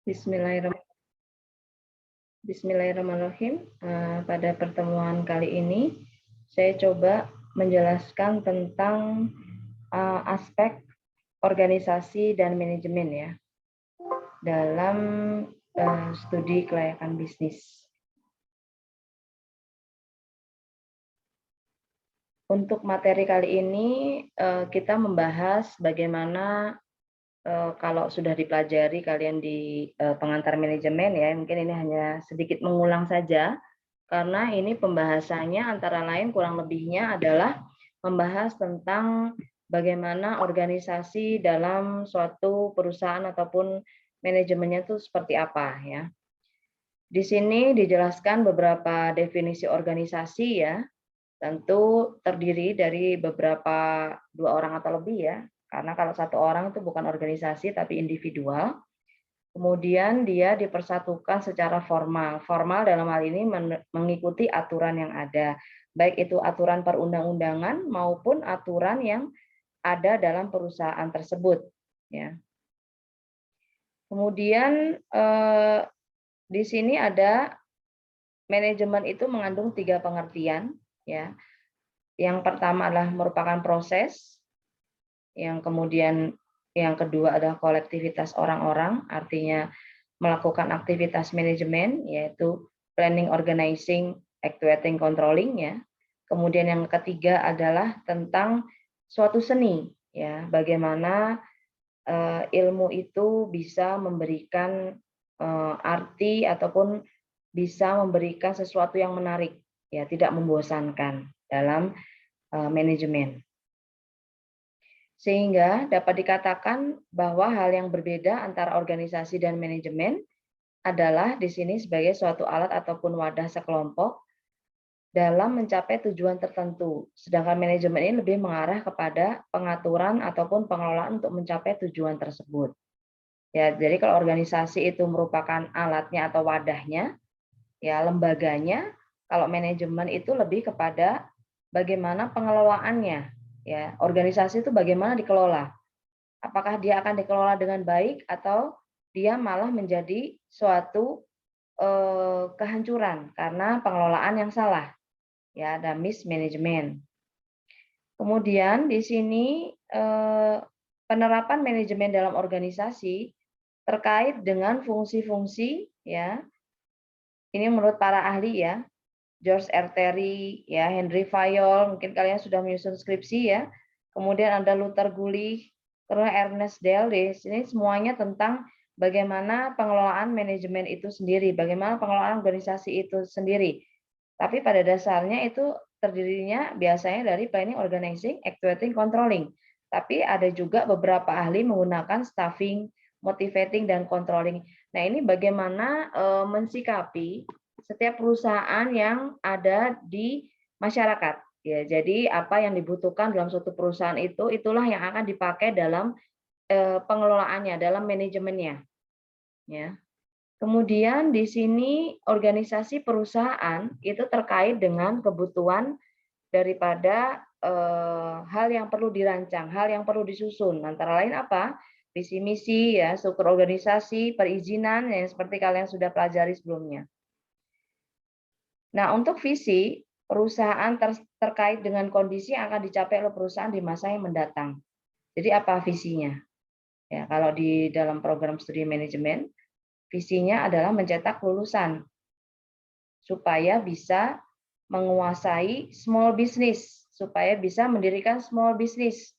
Bismillahirrahmanirrahim. Bismillahirrahmanirrahim. Pada pertemuan kali ini, saya coba menjelaskan tentang aspek organisasi dan manajemen ya dalam studi kelayakan bisnis. Untuk materi kali ini kita membahas bagaimana kalau sudah dipelajari kalian di pengantar manajemen ya, mungkin ini hanya sedikit mengulang saja, karena ini pembahasannya antara lain kurang lebihnya adalah membahas tentang bagaimana organisasi dalam suatu perusahaan ataupun manajemennya itu seperti apa ya. Di sini dijelaskan beberapa definisi organisasi ya, tentu terdiri dari beberapa 2 orang atau lebih ya, karena kalau 1 orang itu bukan organisasi tapi individual. Kemudian dia dipersatukan secara formal. Formal dalam hal ini mengikuti aturan yang ada, baik itu aturan perundang-undangan maupun aturan yang ada dalam perusahaan tersebut. Ya. Kemudian di sini ada manajemen itu mengandung 3 pengertian. Ya. Yang pertama adalah merupakan proses, yang kemudian yang kedua adalah kolektivitas orang-orang, artinya melakukan aktivitas manajemen, yaitu planning, organizing, actuating, controlling ya. Kemudian yang ketiga adalah tentang suatu seni, ya, bagaimana ilmu itu bisa memberikan arti ataupun bisa memberikan sesuatu yang menarik, ya, tidak membosankan dalam manajemen. Sehingga dapat dikatakan bahwa hal yang berbeda antara organisasi dan manajemen adalah di sini sebagai suatu alat ataupun wadah sekelompok dalam mencapai tujuan tertentu. Sedangkan manajemen ini lebih mengarah kepada pengaturan ataupun pengelolaan untuk mencapai tujuan tersebut. Ya, jadi kalau organisasi itu merupakan alatnya atau wadahnya, ya lembaganya, kalau manajemen itu lebih kepada bagaimana pengelolaannya. Ya, organisasi itu bagaimana dikelola. Apakah dia akan dikelola dengan baik atau dia malah menjadi suatu kehancuran karena pengelolaan yang salah. Ya, ada mismanagement. Kemudian di sini penerapan manajemen dalam organisasi terkait dengan fungsi-fungsi ya. Ini menurut para ahli ya. George R. Terry, ya, Henry Fayol, mungkin kalian sudah menyusun skripsi ya. Kemudian ada Luther Gulick, terus Ernest Dale, ini semuanya tentang bagaimana pengelolaan manajemen itu sendiri, bagaimana pengelolaan organisasi itu sendiri. Tapi pada dasarnya itu terdirinya biasanya dari planning, organizing, actuating, controlling. Tapi ada juga beberapa ahli menggunakan staffing, motivating, dan controlling. Nah, ini bagaimana mensikapi setiap perusahaan yang ada di masyarakat. Ya, jadi apa yang dibutuhkan dalam suatu perusahaan itu, itulah yang akan dipakai dalam pengelolaannya, dalam manajemennya. Ya. Kemudian di sini organisasi perusahaan itu terkait dengan kebutuhan daripada hal yang perlu dirancang, hal yang perlu disusun. Antara lain apa? Visi misi, ya, struktur organisasi, perizinan yang seperti kalian sudah pelajari sebelumnya. Nah, untuk visi, perusahaan terkait dengan kondisi yang akan dicapai oleh perusahaan di masa yang mendatang. Jadi apa visinya? Ya, kalau di dalam program studi manajemen, visinya adalah mencetak lulusan supaya bisa menguasai small business, supaya bisa mendirikan small business.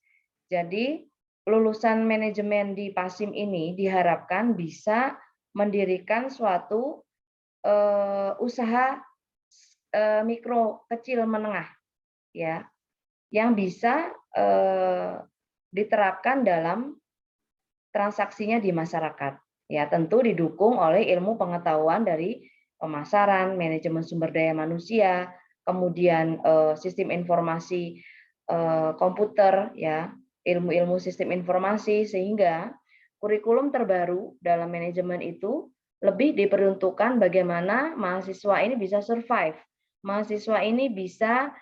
Jadi, lulusan manajemen di PASIM ini diharapkan bisa mendirikan suatu usaha mikro, kecil, menengah, ya, yang bisa diterapkan dalam transaksinya di masyarakat. Ya, tentu didukung oleh ilmu pengetahuan dari pemasaran, manajemen sumber daya manusia, kemudian sistem informasi komputer, ya, ilmu-ilmu sistem informasi, sehingga kurikulum terbaru dalam manajemen itu lebih diperuntukkan bagaimana mahasiswa ini bisa survive, mahasiswa ini bisa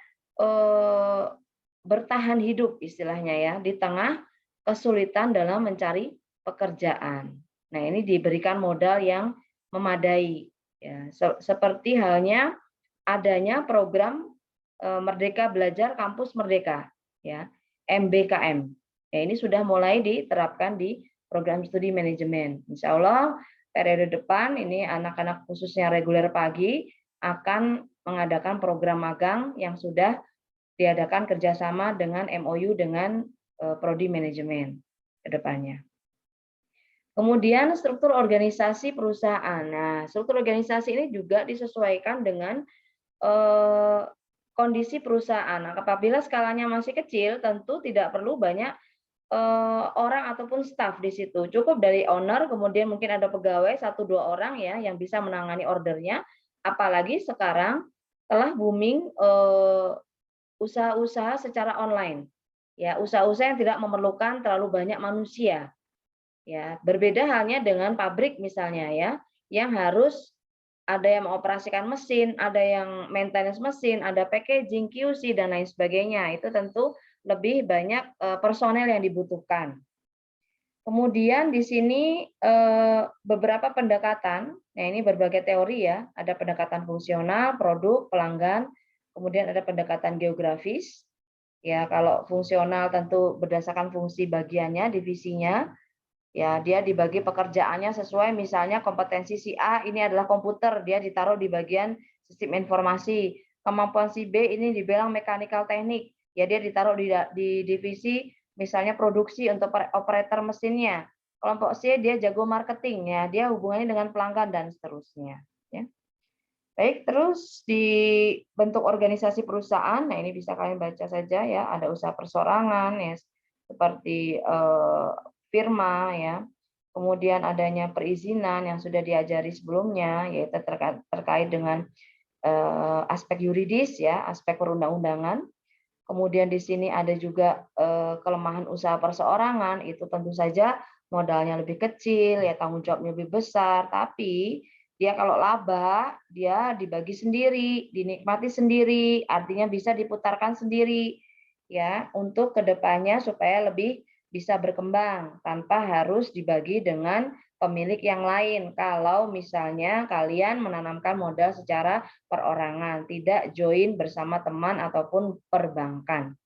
bertahan hidup istilahnya ya di tengah kesulitan dalam mencari pekerjaan. Nah, ini diberikan modal yang memadai. Ya, seperti halnya adanya program Merdeka Belajar Kampus Merdeka, ya, MBKM. Ya, ini sudah mulai diterapkan di program studi manajemen. Insya Allah periode depan ini anak-anak khususnya reguler pagi akan mengadakan program magang yang sudah diadakan kerjasama dengan MOU dengan prodi manajemen ke depannya. Kemudian struktur organisasi perusahaan. Nah, struktur organisasi ini juga disesuaikan dengan kondisi perusahaan. Nah, apabila skalanya masih kecil, tentu tidak perlu banyak orang ataupun staf di situ. Cukup dari owner, kemudian mungkin ada pegawai 1-2 orang ya yang bisa menangani ordernya. Apalagi sekarang telah booming usaha-usaha secara online. Ya, usaha-usaha yang tidak memerlukan terlalu banyak manusia. Ya, berbeda halnya dengan pabrik misalnya ya, yang harus ada yang mengoperasikan mesin, ada yang maintenance mesin, ada packaging, QC dan lain sebagainya. Itu tentu lebih banyak personel yang dibutuhkan. Kemudian di sini beberapa pendekatan, nah ini berbagai teori ya, ada pendekatan fungsional, produk, pelanggan, kemudian ada pendekatan geografis. Ya, kalau fungsional tentu berdasarkan fungsi bagiannya, divisinya. Ya, dia dibagi pekerjaannya sesuai misalnya kompetensi si A ini adalah komputer, dia ditaruh di bagian sistem informasi. Kemampuan si B ini dibilang mechanical teknik, ya dia ditaruh di divisi misalnya produksi untuk operator mesinnya. Kelompok C dia jago marketing, ya dia hubungannya dengan pelanggan dan seterusnya. Ya. Baik, terus di bentuk organisasi perusahaan, nah ini bisa kalian baca saja ya, ada usaha persorangan ya, seperti firma ya, kemudian adanya perizinan yang sudah diajari sebelumnya, yaitu terkait dengan aspek yuridis ya, aspek perundang-undangan. Kemudian di sini ada juga kelemahan usaha perseorangan, itu tentu saja modalnya lebih kecil, ya tanggung jawabnya lebih besar, tapi dia kalau laba, dia dibagi sendiri, dinikmati sendiri, artinya bisa diputarkan sendiri ya untuk kedepannya supaya lebih bisa berkembang tanpa harus dibagi dengan pemilik yang lain. Kalau misalnya kalian menanamkan modal secara perorangan, tidak join bersama teman ataupun perbankan.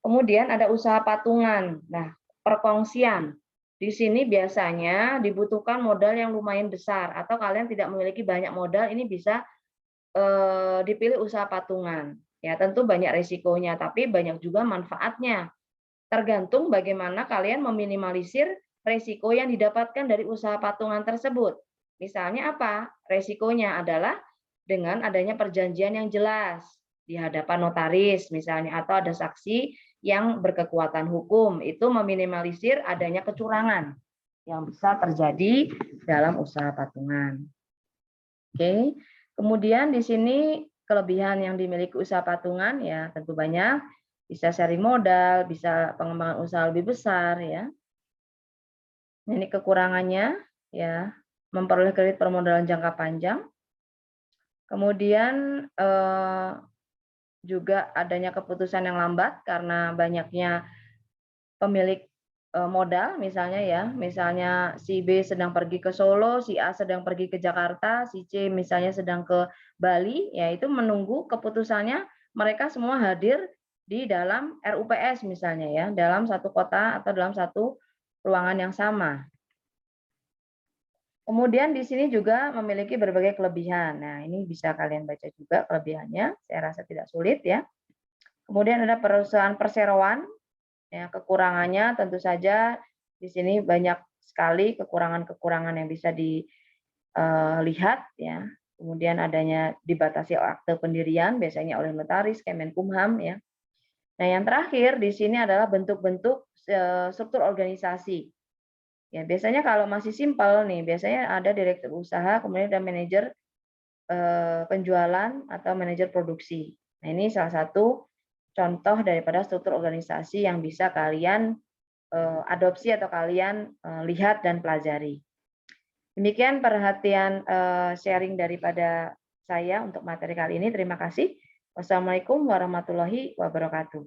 Kemudian ada usaha patungan. Nah, perkongsian. Di sini biasanya dibutuhkan modal yang lumayan besar atau kalian tidak memiliki banyak modal, ini bisa dipilih usaha patungan. Ya, tentu banyak risikonya, tapi banyak juga manfaatnya. Tergantung bagaimana kalian meminimalisir risiko yang didapatkan dari usaha patungan tersebut. Misalnya apa? Risikonya adalah dengan adanya perjanjian yang jelas di hadapan notaris misalnya, atau ada saksi yang berkekuatan hukum, itu meminimalisir adanya kecurangan yang bisa terjadi dalam usaha patungan. Oke, kemudian di sini kelebihan yang dimiliki usaha patungan ya tentu banyak, bisa sharing modal, bisa pengembangan usaha lebih besar ya. Ini kekurangannya ya, memperoleh kredit permodalan jangka panjang. Kemudian juga adanya keputusan yang lambat karena banyaknya pemilik modal misalnya ya, misalnya si B sedang pergi ke Solo, si A sedang pergi ke Jakarta, si C misalnya sedang ke Bali, ya itu menunggu keputusannya mereka semua hadir di dalam RUPS misalnya ya, dalam satu kota atau dalam satu ruangan yang sama. Kemudian di sini juga memiliki berbagai kelebihan. Nah, ini bisa kalian baca juga kelebihannya, saya rasa tidak sulit ya. Kemudian ada perusahaan perseroan. Ya, kekurangannya tentu saja di sini banyak sekali kekurangan-kekurangan yang bisa dilihat ya. Kemudian adanya dibatasi akte pendirian biasanya oleh notaris, Kemenkumham ya. Nah, yang terakhir di sini adalah bentuk-bentuk struktur organisasi. Ya, biasanya kalau masih simpel nih, biasanya ada direktur usaha, kemudian ada manajer penjualan atau manajer produksi. Nah, ini salah satu contoh daripada struktur organisasi yang bisa kalian adopsi atau kalian lihat dan pelajari. Demikian perhatian sharing daripada saya untuk materi kali ini. Terima kasih. Wassalamualaikum warahmatullahi wabarakatuh.